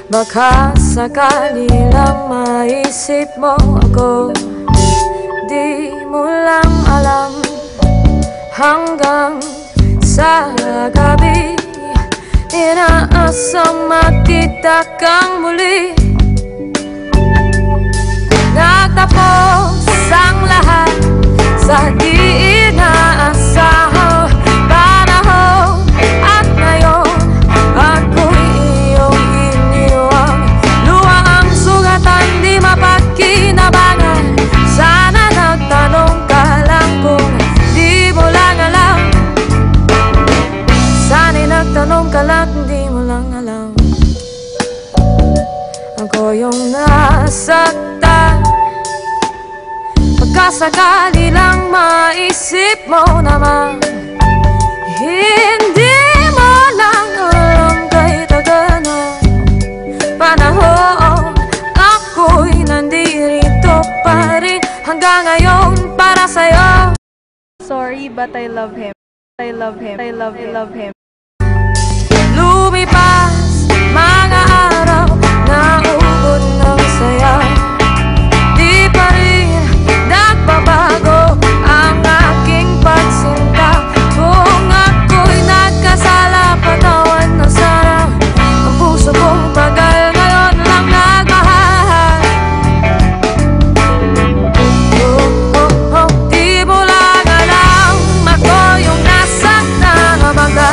Baka sakali lang maisip mo ako, di mo lang alam. Hanggang sa gabi, inaasang makita kang muli. Nagtapos ang lahat sa di inaasahang panahon. At ngayon, ako'y iyong iniwang. Luha ang sugatan, di mapagkinabangan. Sana nagtanong ka lang kung di mo lang alam. Sana'y nagtanong ka lang kung di mo lang alam. Ako yung nasaktan. Pagkasakali lang maisip mo naman, hindi mo lang alam kay tagal na panahon. Ako'y nandirito pa rin hanggang ngayon para sa'yo. Sorry, but I love him. I love him. I love him. Lumipas mga araw, naubod ng saya. Di pa rin nagbabago ang aking pagsinta. Kung ako'y nagkasala, patawan na sana. Ang puso kong tagal ngayon lang nagmahal. Di mo lang alam, ako yung nasaktan na bangga.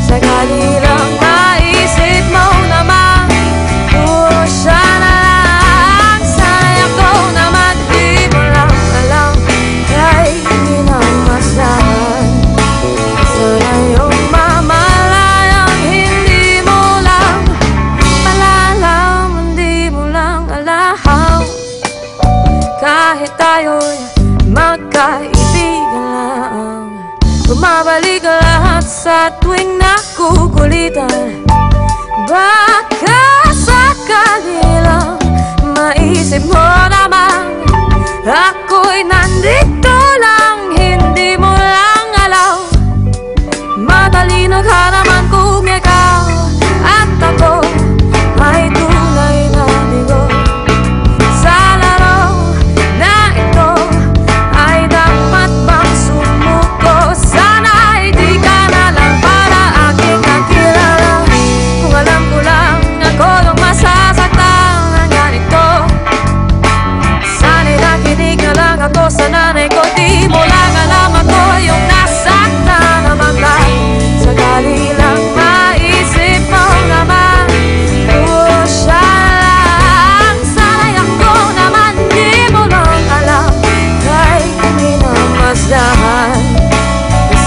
Sakali lang maisip mo naman, puro siya na lang. Sana ako naman di mo lang alam, kaya hindi na masahan. Sana yung mamalayang hindi mo lang malalam, hindi mo lang alam. Kahit tayo'y magkaibigan lang, bumabalik lahat sa tuwing nakukulitan. Baka sakali lang maisip mo naman, ako'y nandito lang, hindi mo lang alam. Madali na ka naman kung ikaw at ako ay tunay na bigo. Sa laro na ito ay dapat bang sumuko? Sana di ka na lang para aking nakilala. Kung alam ko lang ako yung masasaktan ng ganito, sana'y nakinig na lang ako sa nanay ko. Di mo lang alam, ako yung nasaktan na bangga. Sakali lang maisip mo naman, puro siya lang. Sana'y ako naman di mo lang alam, kahit hindi na masdahan.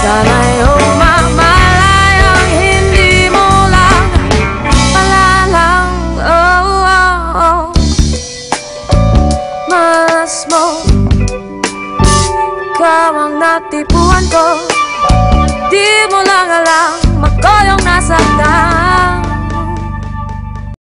Sana yung mamalayang hindi mo lang malalang. Oh, oh, oh. Mas mo, ikaw ang natipuan ko, di mo lang alam.